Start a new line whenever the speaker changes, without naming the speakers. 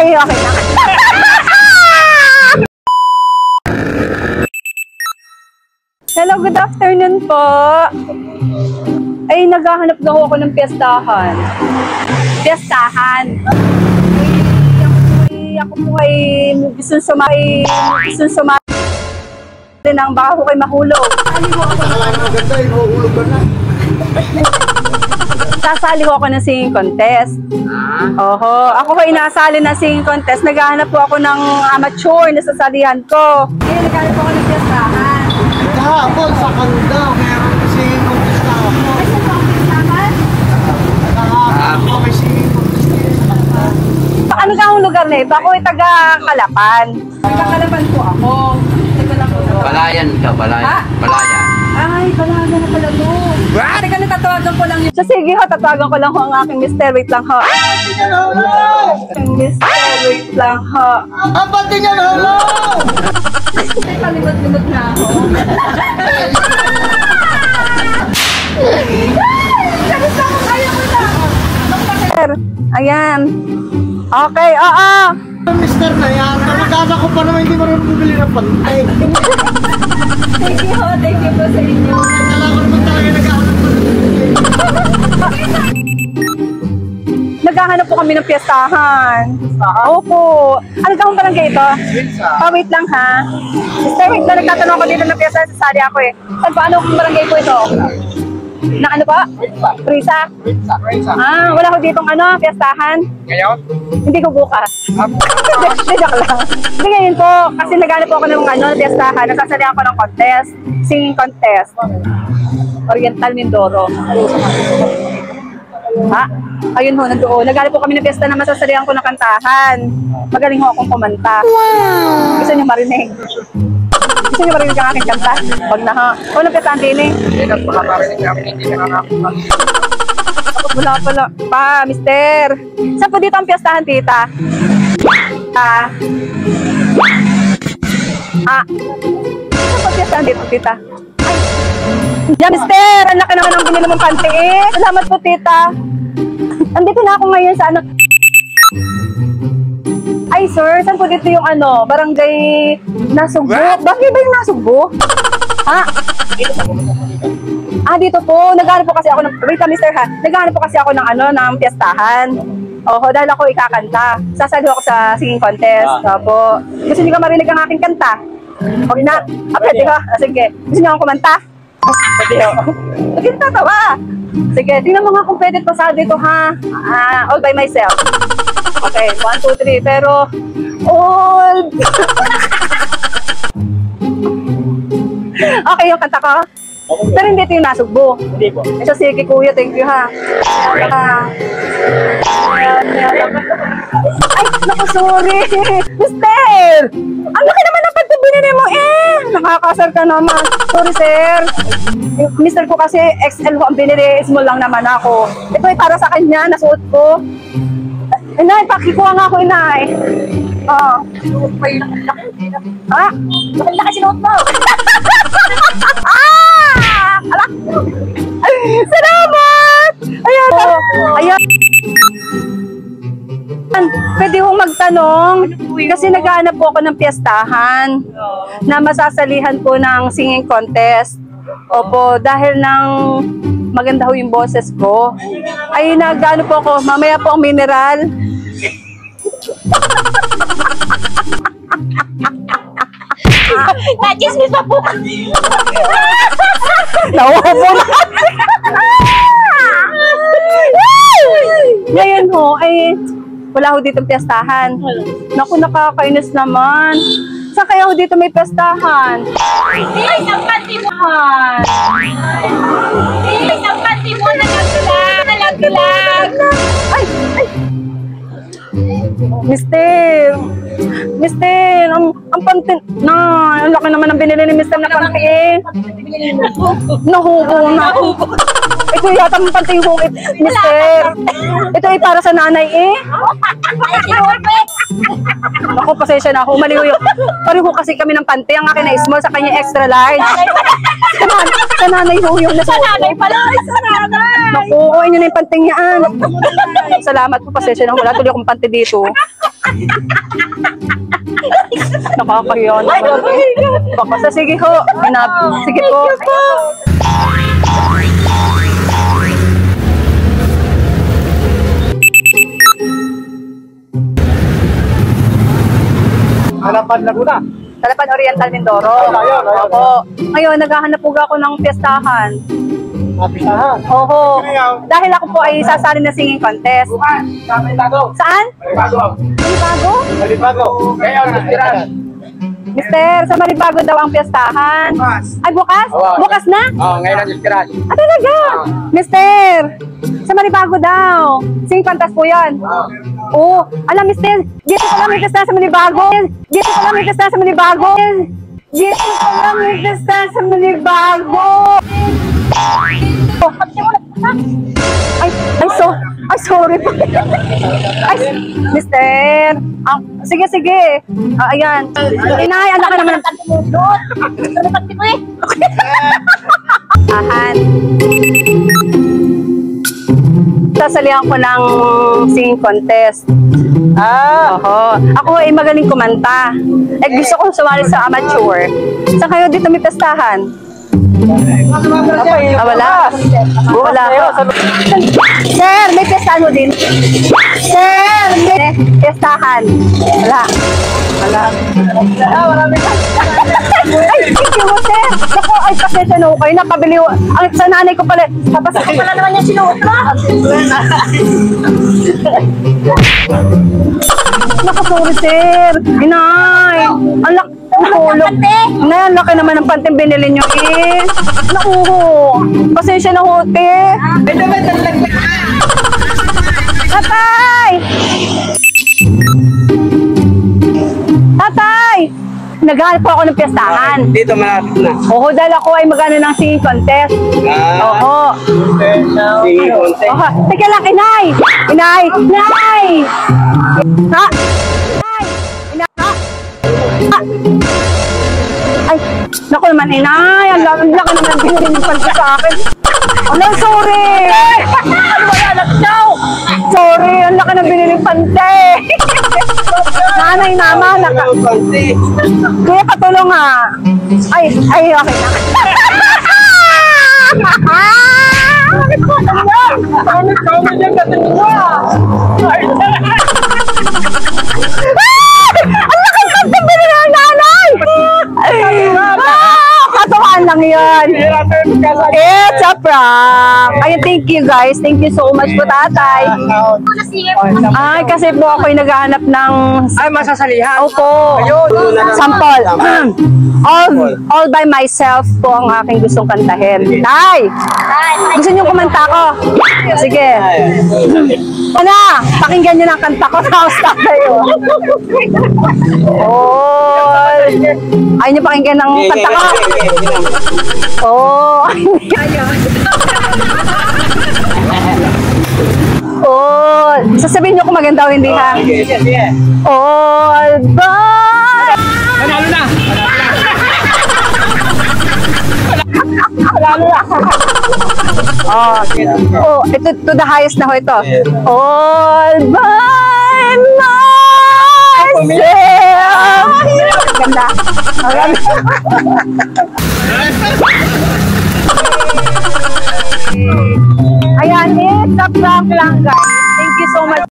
Ay, okay na. Hello, good afternoon po. Ay, naghahanap daw ako ng piyestahan. Piyestahan. Ako po ay gusto sumali ng baka ko kayo mahulog. Sasali ko ako ng singing contest. Oho, ako ko inasali ng singing contest. Naghahanap po ako ng amateur na sasalihan ko. Ngayon, naghahanap po ako ng piyestahan.
Kahapon sa Kandang, meron singing contest ako.
Ay, saan po ang piyestahan?
Kahapon may singing contest sa Kandang.
Ano ka ang lugar na ito? Ako ay taga-Kalapan. Taga-Kalapan po ako.
Balayan ka, Balayan.
Ha?
Balayan.
Ay, Balayan na pala to. Teka, natatawagan ko lang yun. So, sige ho, tatawagan ko lang ho ang aking mister. Wait lang ho. Mister, wait lang ho.
Ang pati niya na, hello!
Ay, palimot-limot na ako. Sabi ko, kaya ko na. Mister, ayan. Okay, oo.
Mister na yan, kamag-anak ko pa naman hindi marunong bumili ng pantay.
Thank you po sa inyo.
Kailangan ko naman talaga naghahanap pa ng
Naghahanap po kami ng piyestahan. Opo. Ano ka barangay ito? Wait lang ha. Mister, wait lang. Nagtatanong ako dito ng piyestahan. Sasali ako eh. Saan pa? Anong barangay po ito? Na ano pa? Prisa? Ah, wala ko ditong ano, piyestahan.
Ngayon?
Hindi ko bukas. Hindi, joke lang. Hindi ngayon po, kasi naghanap po ako ng ano, piyestahan. Nasasali ako ng contest. Singing contest. Oriental Mindoro. Ha? Ayun ho, nandoon. Naghanap po kami ng piyesta na masasalihan ko ng kantahan. Magaling ho akong kumanta. Gusto niyo marinig? Gusto niyo marinig ang aking kanta? Huwag na ha. Walang piyestahan din eh.
Hindi na makakarinig kami, hindi na nakakapunta.
Wala pala. Pa, mister. Saan po dito ang piyestahan, tita? Saan po piyestahan dito, tita? Ay. Diyan, mister. Ang laki naman ang binili mong panty eh. Salamat po, tita. Andito na ako ngayon sa ano. Ay, sir. Saan po dito yung ano? Barangay Nasugbo. Bakit ba yung Nasugbo? Ha? Dito po. Naghanap po kasi ako ng... Wait, mister ha. Naghanap po kasi ako ng ano, ng piyestahan. Oho, dahil ako ikakanta. Sasali ako sa singing contest. Opo. Gusto niyo ka marinig ang aking kanta? Huwag na. Pwede ka. Sige. Gusto niyo akong kumanta? Pwede ho. Huwag yung tatawa. Sige, tingnan mo nga kung pwede pasado ito ha. All by myself. Okay, 1, 2, 3. Pero, old. Okay, yung kanta ko. Pero hindi ito yung Nasugbo.
Hindi po.
So, sige kuya, thank you ha. Ay, naku, sorry. Mister! Ang laki naman ang pagkabinili mo eh. Nakakasar ka naman. Sorry, sir. Mister ko kasi XL ko ang binili. Small lang naman ako. Ito ay para sa kanya, nasuot ko. Inay, pakikuha nga ako, inay. Sinuot pa yun. Ha? Bakit laki sinuot mo? Ala! Salamat! Ayan! Ayan! Pwede kong magtanong kasi naghahanap po ako ng piyestahan na masasalihan po ng singing contest. Opo, dahil ng maganda ho yung boses ko. Ay, naghahanap po ako. Mamaya po ang mineral.
Na-chismis pa po.
Nawa po na. Ngayon ho, ay wala ho dito piyestahan. Naku, nakakainis naman. Saan kaya ho dito may piyestahan?
Ay, sampati mo. Ay, sampati mo. Nalagdulag.
Ay! Mister, ang panty, ang laki naman ang binili ni Mister na panty eh. Nahubo na. Ito yata ang panty ko, Mister. Ito ay para sa nanay eh.
Ay, sinupit.
Ako, pasensya na ako. Mali ko yun. Pareho kasi kami ng panty. Ang akin na small, sa kanya extra large. Sa nanay ho yung nasuot.
Sa nanay pala. Ay, sa nanay.
Naku, inyo na yung panting yan. Salamat po, pasensya na. Wala tuloy akong panty dito. Nakakahiya naman. Baka sa sige ho. Sige po.
Hanapan Laguna.
Talapan Oriental Mindoro.
Ayun.
Opo. Ngayon, naghahanap po ako ng piyestahan.
Mapisahan.
Oho. Dahil ako po ay sasali na singing contest. Saan? Maribago?
Malibago.
Ngayon, Mistiran.
Mister, sa Maribago daw ang piyestahan. Ay, bukas?
Oo.
Bukas na?
Oh, ngayon ang Mistiran.
Ah, talaga? Mister, sa Maribago daw. Singing contest po yan. Oo. Alam, mister, dito pa lang may piyestahan sa Maribago. Dito pa lang may piyestahan sa Maribago. Dito pa lang may piyestahan sa Maribago. Ay, sorry po. Ay, mister. Sige. Ayan. Inay, anak ka naman. Ahan. Sasalihan ko ng singing contest. Oho. Ako ay magaling kumanta. Gusto kong sumali sa amateur. Saan kayo dito may pestahan? Wala. Wala ho. Sir, may pestahan mo din? Sir, may pestahan. Wala. Ay, thank you, sir. Ako, ay, pasensya na ho kayo. Napabili ho. Ang sa nanay ko pala. Tapos ako pala naman yung sinuot mo. Naku, sorry, sir. Inay. Ang laki. Inay, ang laki naman ng panteng binili nyo eh. Naku, pasensya na ho, te. Tatay! Tatay! Naghahanap po ako ng piyestahan.
Dito malapit na.
Oo, dahil ako ay magano ng singing contest. Oo.
Sige, konti.
Oho. Teka lang, inay! Inay! Inay! Ha? Inay! Inay! Ha? Ay, naku naman, inay! Ang laki naman binili niyo pa sa akin. Ano, sorry! Ano ba yan? Sorry, ang laki ng binili pante. Nanay naman, Kuya, patulong nga. Ay, okay na. Ang laki ng binili ng nanay! Katuhan lang yun. It's a prank. Ay, thank you guys. Thank you so much po, tatay. Ay, kasi po ako'y naghahanap ng...
Ay, masasalihan.
Opo. Sample. All by myself po ang aking gustong kantahin. Tay! Gusto niyo kumanta ko? Sige. Ano? Pakinggan niyo ng kanta ko. Tapos tayo. Ayaw niyo pakinggan ng kanta ko? Sasabihin niyo kung maganda o hindi, ha? All by...
Panalo na!
Ito to the highest na ho ito. All by myself. Ganda. Ayan, it's a prank lang, guys. Thank you so much.